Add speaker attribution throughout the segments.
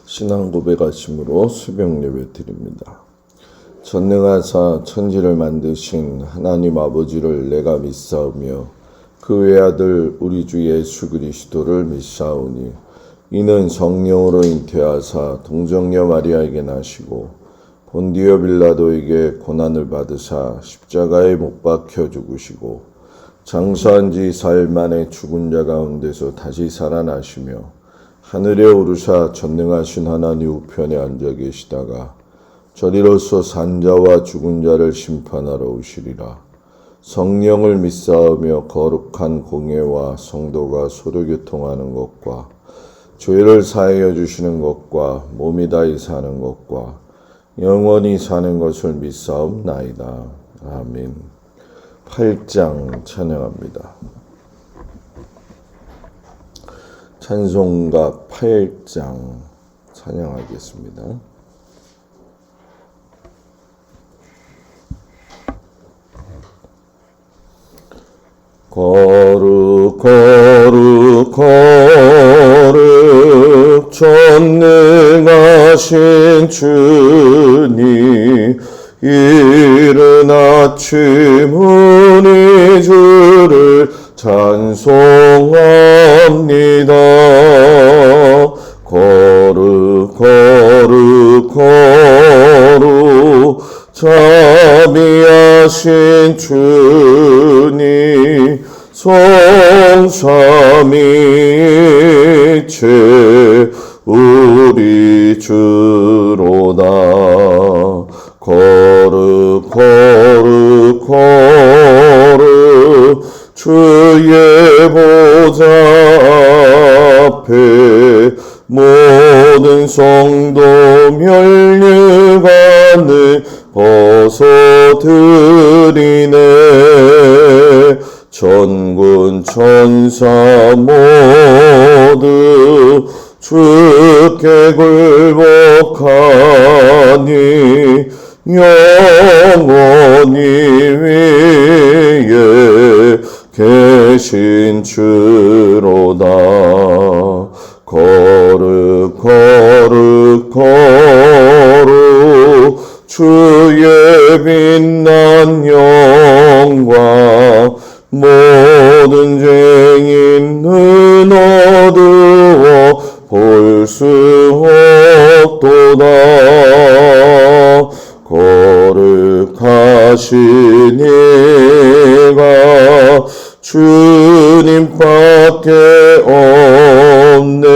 Speaker 1: 신앙 고백하심으로 새벽 예배 드립니다. 전능하사 천지를 만드신 하나님 아버지를 내가 믿사오며 그 외아들 우리 주 예수 그리스도를 믿사오니 이는 성령으로 잉태하사 동정녀 마리아에게 나시고 본디오 빌라도에게 고난을 받으사 십자가에 못 박혀 죽으시고 장사한 지 사흘 만에 죽은 자 가운데서 다시 살아나시며 하늘에 오르사 전능하신 하나님 우편에 앉아 계시다가 저리로서 산자와 죽은 자를 심판하러 오시리라. 성령을 믿사오며 거룩한 공예와 성도가 서로 교통하는 것과 죄를 사하여 주시는 것과 몸이 다히 사는 것과 영원히 사는 것을 믿사옵나이다. 아멘. 8장 찬양합니다. 찬송가 8장 찬양하겠습니다. 거룩 거룩 거룩 전능하신 주님 이른 아침 우리 주를 찬송합니다. 거룩 거룩 거룩 자비하신 주님 성삼위일체 우리 주로다. 거룩 거룩 거룩 주의 보좌 앞에 모든 성도 멸류관을 벗어드리네. 천군 천사 모두 주께 굴복하니 영원히 위에 계신 주로다. 거룩 거룩 거룩 주의 빛난 영광 모든 죄인은 어두워 볼 수 없도다. 거룩하신 이가 주님밖에 없네.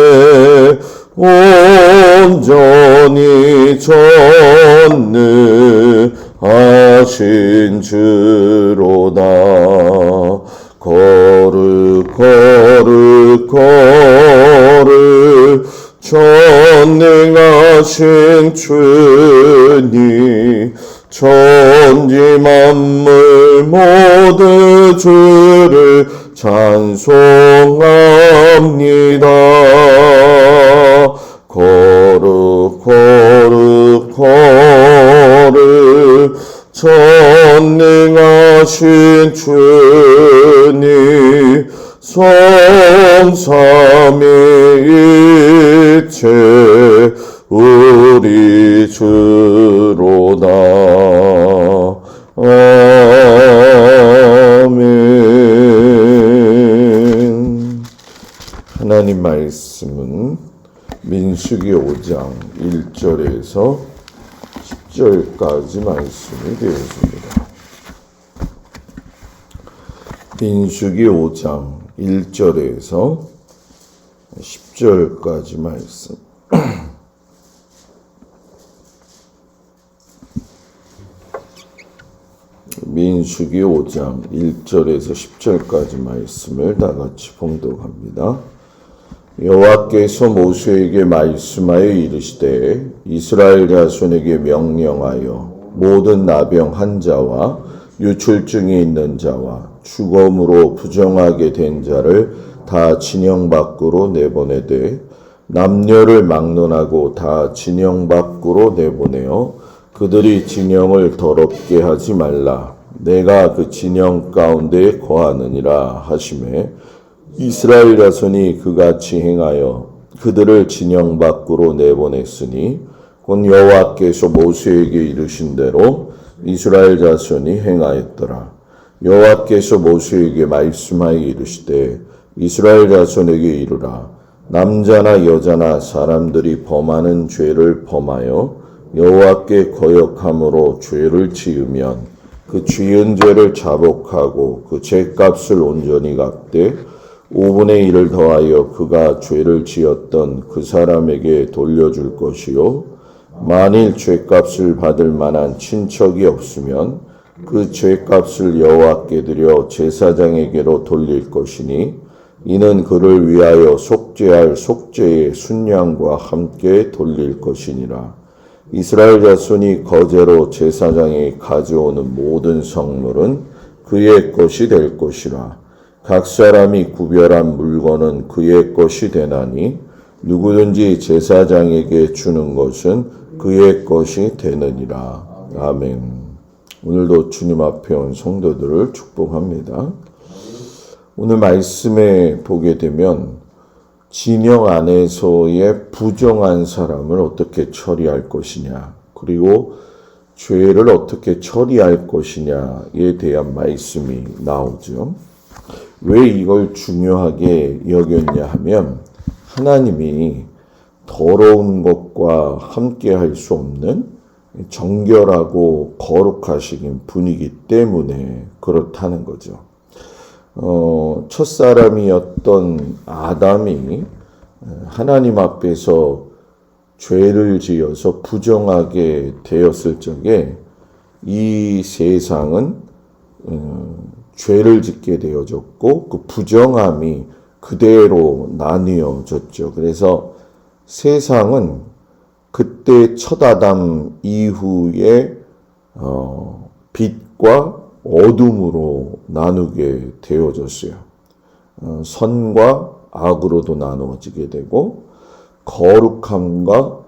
Speaker 1: 온전히 전능하신 주로다. 거룩 거룩 거룩 전능하신 주님 천지 만물 모두 주를 찬송합니다. 거룩 거룩 거룩 전능하신 주님 성삼위일체 우리 주로다. 아멘. 하나님 말씀은 민수기 5장 1절에서 10절까지 말씀이 되었습니다. 민수기 5장 1절에서 10절까지 말씀. 민수기 5장 1절에서 10절까지 말씀을 다 같이 봉독합니다. 여호와께서 모세에게 말씀하여 이르시되 이스라엘 자손에게 명령하여 모든 나병 환자와 유출증이 있는 자와 죽음으로 부정하게 된 자를 다 진영 밖으로 내보내되 남녀를 막론하고 다 진영 밖으로 내보내어 그들이 진영을 더럽게 하지 말라. 내가 그 진영 가운데 거하느니라 하시매 이스라엘 자손이 그같이 행하여 그들을 진영 밖으로 내보냈으니 곧 여호와께서 모세에게 이르신 대로 이스라엘 자손이 행하였더라. 여호와께서 모세에게 말씀하여 이르시되 이스라엘 자손에게 이르라. 남자나 여자나 사람들이 범하는 죄를 범하여 여호와께 거역함으로 죄를 지으면 그 지은 죄를 자복하고 그 죄값을 온전히 갚되 5분의 1을 더하여 그가 죄를 지었던 그 사람에게 돌려줄 것이요 만일 죄값을 받을 만한 친척이 없으면 그 죄값을 여호와께 드려 제사장에게로 돌릴 것이니 이는 그를 위하여 속죄할 속죄의 순양과 함께 돌릴 것이니라. 이스라엘 자손이 거제로 제사장이 가져오는 모든 성물은 그의 것이 될 것이라. 각 사람이 구별한 물건은 그의 것이 되나니 누구든지 제사장에게 주는 것은 그의 것이 되느니라. 아멘. 오늘도 주님 앞에 온 성도들을 축복합니다. 오늘 말씀에 보게 되면 진영 안에서의 부정한 사람을 어떻게 처리할 것이냐, 그리고 죄를 어떻게 처리할 것이냐에 대한 말씀이 나오죠. 왜 이걸 중요하게 여겼냐 하면 하나님이 더러운 것과 함께 할 수 없는 정결하고 거룩하신 분이기 때문에 그렇다는 거죠. 첫사람이었던 아담이 하나님 앞에서 죄를 지어서 부정하게 되었을 적에 이 세상은 죄를 짓게 되어졌고 그 부정함이 그대로 나뉘어졌죠. 그래서 세상은 그때 첫 아담 이후에 빛과 어둠으로 나누게 되어졌어요. 선과 악으로도 나누어지게 되고 거룩함과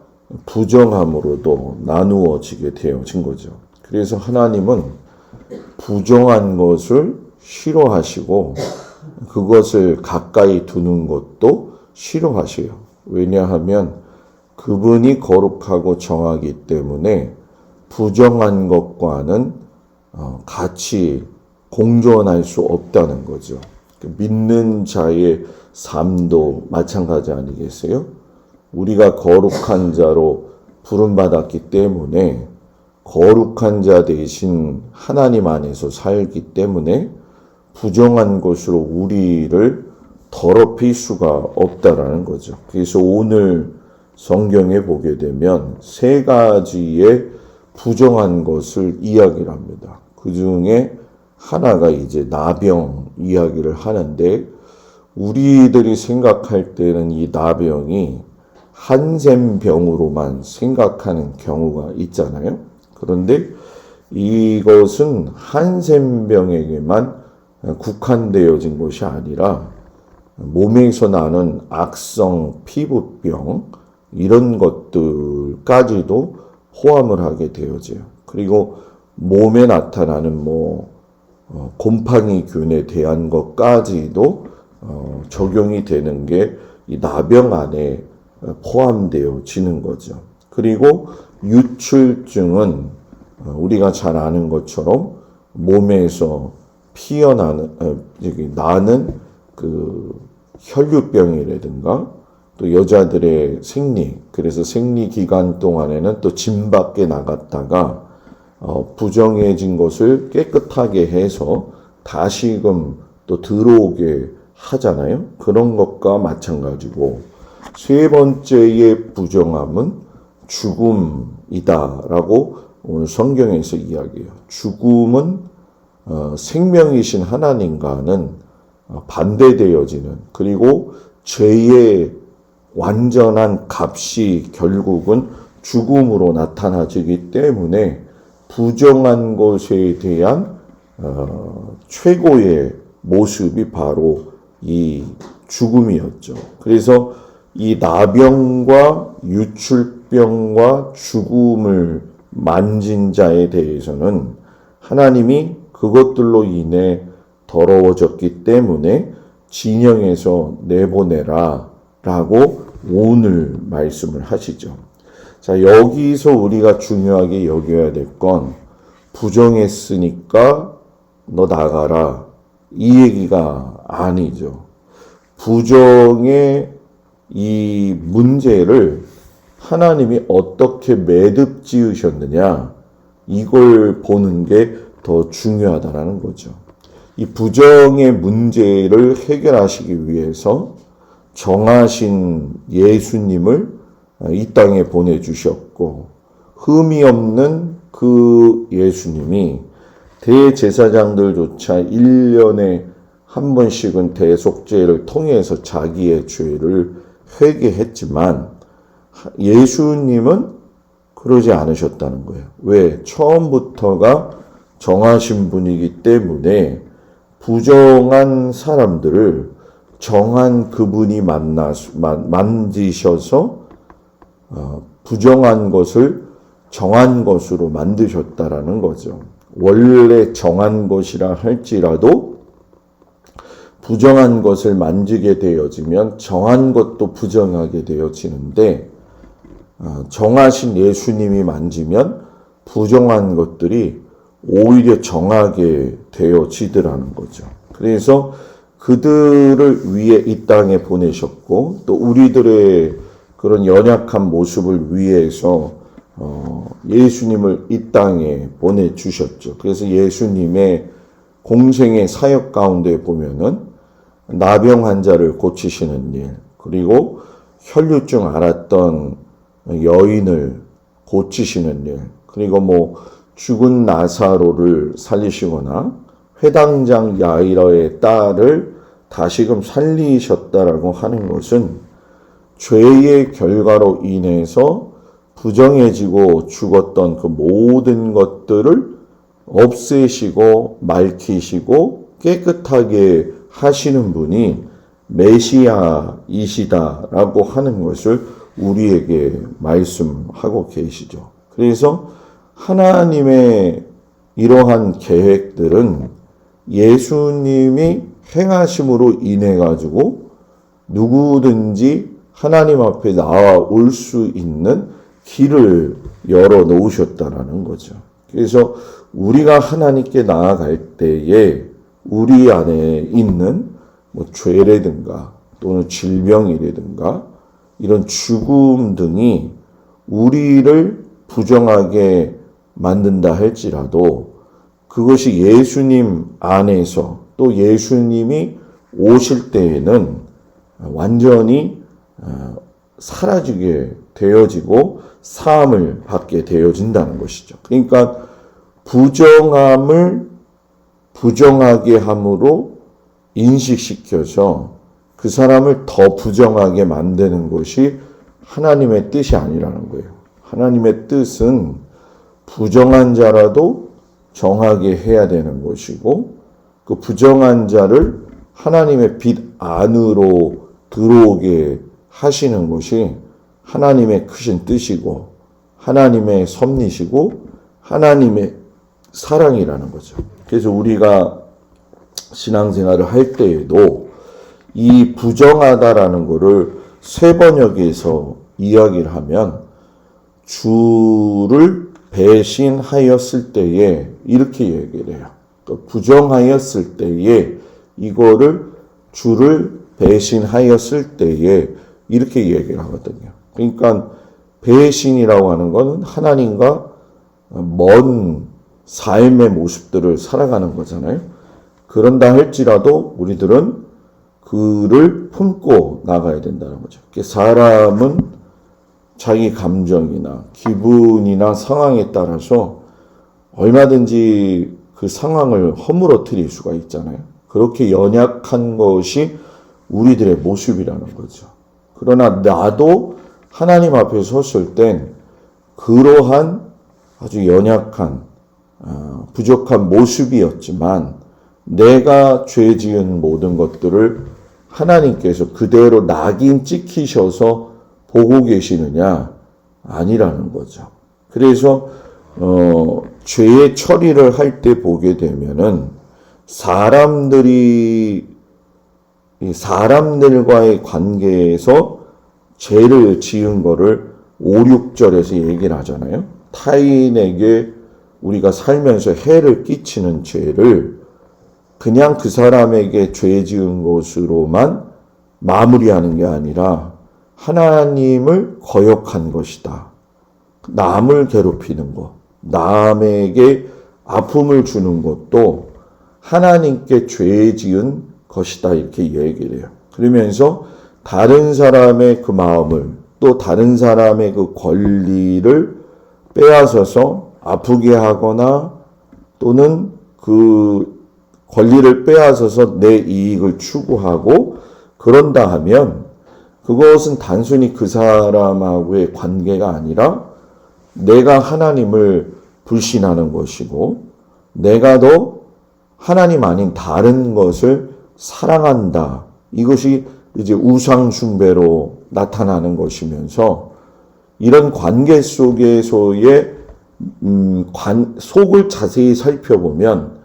Speaker 1: 부정함으로도 나누어지게 되어진 거죠. 그래서 하나님은 부정한 것을 싫어하시고 그것을 가까이 두는 것도 싫어하세요. 왜냐하면 그분이 거룩하고 정하기 때문에 부정한 것과는 같이 공존할 수 없다는 거죠. 믿는 자의 삶도 마찬가지 아니겠어요? 우리가 거룩한 자로 부름받았기 때문에 거룩한 자 대신 하나님 안에서 살기 때문에 부정한 것으로 우리를 더럽힐 수가 없다라는 거죠. 그래서 오늘 성경에 보게 되면 세 가지의 부정한 것을 이야기를 합니다. 그 중에 하나가 이제 나병 이야기를 하는데 우리들이 생각할 때는 이 나병이 한센병으로만 생각하는 경우가 있잖아요. 그런데 이것은 한센병에게만 국한되어진 것이 아니라 몸에서 나는 악성 피부병 이런 것들까지도 포함을 하게 되어져요. 그리고 몸에 나타나는 곰팡이균에 대한 것까지도 적용이 되는 게 이 나병 안에 포함되어지는 거죠. 그리고 유출증은 우리가 잘 아는 것처럼 몸에서 나는 그 혈류병이라든가 또 여자들의 생리, 그래서 생리 기간 동안에는 또 진 밖에 나갔다가 부정해진 것을 깨끗하게 해서 다시금 또 들어오게 하잖아요. 그런 것과 마찬가지고 세 번째의 부정함은 죽음이다라고 오늘 성경에서 이야기해요. 죽음은 생명이신 하나님과는 반대되어지는, 그리고 죄의 완전한 값이 결국은 죽음으로 나타나지기 때문에 부정한 것에 대한 최고의 모습이 바로 이 죽음이었죠. 그래서 이 나병과 유출병과 죽음을 만진 자에 대해서는 하나님이 그것들로 인해 더러워졌기 때문에 진영에서 내보내라 라고 오늘 말씀을 하시죠. 자, 여기서 우리가 중요하게 여겨야 될 건 부정했으니까 너 나가라 이 얘기가 아니죠. 부정의 이 문제를 하나님이 어떻게 매듭 지으셨느냐 이걸 보는 게 더 중요하다라는 거죠. 이 부정의 문제를 해결하시기 위해서 정하신 예수님을 이 땅에 보내주셨고 흠이 없는 그 예수님이 대제사장들조차 1년에 한 번씩은 대속죄를 통해서 자기의 죄를 회개했지만 예수님은 그러지 않으셨다는 거예요. 왜? 처음부터가 정하신 분이기 때문에 부정한 사람들을 정한 그분이 만지셔서 부정한 것을 정한 것으로 만드셨다라는 거죠. 원래 정한 것이라 할지라도 부정한 것을 만지게 되어지면 정한 것도 부정하게 되어지는데 정하신 예수님이 만지면 부정한 것들이 오히려 정하게 되어지더라는 거죠. 그래서 그들을 위해 이 땅에 보내셨고 또 우리들의 그런 연약한 모습을 위해서 예수님을 이 땅에 보내주셨죠. 그래서 예수님의 공생의 사역 가운데 보면은 나병 환자를 고치시는 일, 그리고 혈류증 앓았던 여인을 고치시는 일, 그리고 죽은 나사로를 살리시거나 회당장 야이러의 딸을 다시금 살리셨다라고 하는 것은 죄의 결과로 인해서 부정해지고 죽었던 그 모든 것들을 없애시고 맑히시고 깨끗하게 하시는 분이 메시아이시다라고 하는 것을 우리에게 말씀하고 계시죠. 그래서 하나님의 이러한 계획들은 예수님이 행하심으로 인해 가지고 누구든지 하나님 앞에 나올 수 있는 길을 열어 놓으셨다라는 거죠. 그래서 우리가 하나님께 나아갈 때에 우리 안에 있는 죄라든가 또는 질병이라든가 이런 죽음 등이 우리를 부정하게 만든다 할지라도 그것이 예수님 안에서 또 예수님이 오실 때에는 완전히 사라지게 되어지고 사함을 받게 되어진다는 것이죠. 그러니까 부정함을 부정하게 함으로 인식시켜서 그 사람을 더 부정하게 만드는 것이 하나님의 뜻이 아니라는 거예요. 하나님의 뜻은 부정한 자라도 정하게 해야 되는 것이고 그 부정한 자를 하나님의 빛 안으로 들어오게 하시는 것이 하나님의 크신 뜻이고 하나님의 섭리시고 하나님의 사랑이라는 거죠. 그래서 우리가 신앙생활을 할 때에도 이 부정하다라는 것을 쇠번역에서 이야기를 하면 주를 배신하였을 때에 이렇게 얘기를 해요. 부정하였을 때에 이거를 주를 배신하였을 때에 이렇게 얘기를 하거든요. 그러니까 배신이라고 하는 것은 하나님과 먼 삶의 모습들을 살아가는 거잖아요. 그런다 할지라도 우리들은 그를 품고 나가야 된다는 거죠. 사람은 자기 감정이나 기분이나 상황에 따라서 얼마든지 그 상황을 허물어뜨릴 수가 있잖아요. 그렇게 연약한 것이 우리들의 모습이라는 거죠. 그러나 나도 하나님 앞에 섰을 땐 그러한 아주 연약한 부족한 모습이었지만 내가 죄 지은 모든 것들을 하나님께서 그대로 낙인 찍히셔서 보고 계시느냐? 아니라는 거죠. 그래서 죄의 처리를 할 때 보게 되면은 사람들과의 관계에서 죄를 지은 거를 5, 6절에서 얘기를 하잖아요. 타인에게 우리가 살면서 해를 끼치는 죄를 그냥 그 사람에게 죄 지은 것으로만 마무리하는 게 아니라 하나님을 거역한 것이다. 남을 괴롭히는 것, 남에게 아픔을 주는 것도 하나님께 죄 지은 것이다. 이렇게 얘기를 해요. 그러면서 다른 사람의 그 마음을 또 다른 사람의 그 권리를 빼앗아서 아프게 하거나 또는 그 권리를 빼앗아서 내 이익을 추구하고 그런다 하면 그것은 단순히 그 사람하고의 관계가 아니라 내가 하나님을 불신하는 것이고 내가 더 하나님 아닌 다른 것을 사랑한다. 이것이 이제 우상숭배로 나타나는 것이면서 이런 관계 속에서의 속을 자세히 살펴보면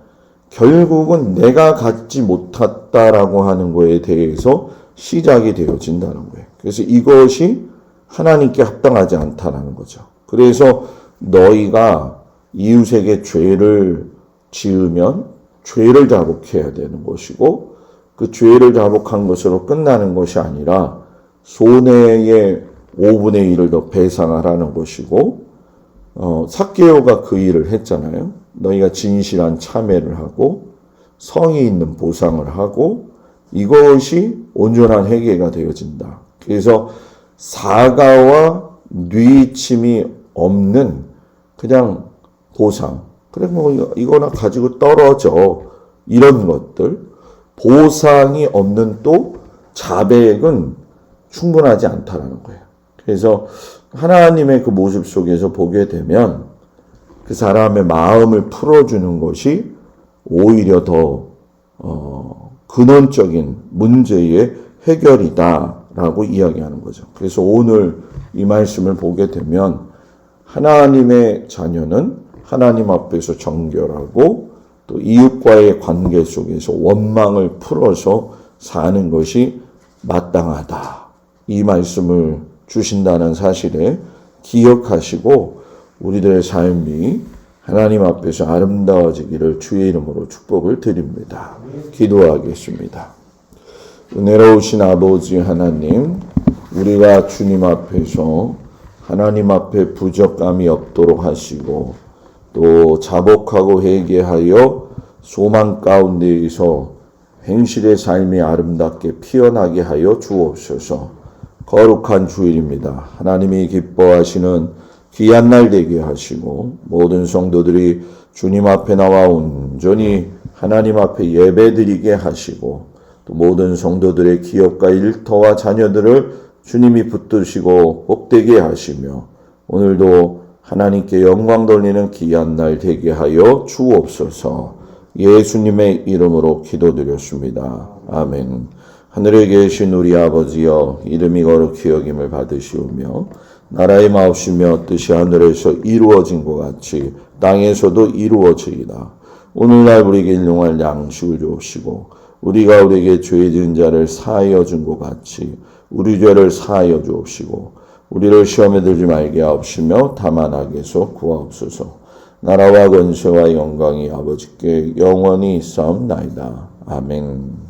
Speaker 1: 결국은 내가 갖지 못했다라고 하는 거에 대해서 시작이 되어진다는 거예요. 그래서 이것이 하나님께 합당하지 않다라는 거죠. 그래서 너희가 이웃에게 죄를 지으면 죄를 자복해야 되는 것이고 그 죄를 자복한 것으로 끝나는 것이 아니라 손해의 5분의 1을 더 배상하라는 것이고 삭개오가 그 일을 했잖아요. 너희가 진실한 참회를 하고 성의 있는 보상을 하고 이것이 온전한 회개가 되어진다. 그래서 사과와 뉘침이 없는 그냥 보상. 그래 뭐 이거나 가지고 떨어져. 이런 것들. 보상이 없는 또 자백은 충분하지 않다라는 거예요. 그래서 하나님의 그 모습 속에서 보게 되면 그 사람의 마음을 풀어주는 것이 오히려 더 근원적인 문제의 해결이다라고 이야기하는 거죠. 그래서 오늘 이 말씀을 보게 되면 하나님의 자녀는 하나님 앞에서 정결하고 또 이웃과의 관계 속에서 원망을 풀어서 사는 것이 마땅하다. 이 말씀을 주신다는 사실에 기억하시고 우리들의 삶이 하나님 앞에서 아름다워지기를 주의 이름으로 축복을 드립니다. 기도하겠습니다. 은혜로우신 아버지 하나님, 우리가 주님 앞에서 하나님 앞에 부족함이 없도록 하시고 또 자복하고 회개하여 소망 가운데에서 행실의 삶이 아름답게 피어나게 하여 주옵소서. 거룩한 주일입니다. 하나님이 기뻐하시는 귀한 날 되게 하시고 모든 성도들이 주님 앞에 나와 온전히 하나님 앞에 예배드리게 하시고 또 모든 성도들의 기업과 일터와 자녀들을 주님이 붙드시고 복되게 하시며 오늘도 하나님께 영광 돌리는 귀한 날 되게 하여 주옵소서. 예수님의 이름으로 기도드렸습니다. 아멘. 하늘에 계신 우리 아버지여, 이름이 거룩히 여김을 받으시오며 나라의 마옵시며 뜻이 하늘에서 이루어진 것 같이 땅에서도 이루어지이다. 오늘날 우리에게 일용할 양식을 주옵시고 우리가 우리에게 죄 지은 자를 사하여 준 것 같이 우리 죄를 사하여 주옵시고 우리를 시험에 들지 말게 하옵시며 다만 악에서 구하옵소서. 나라와 권세와 영광이 아버지께 영원히 있사옵나이다. 아멘.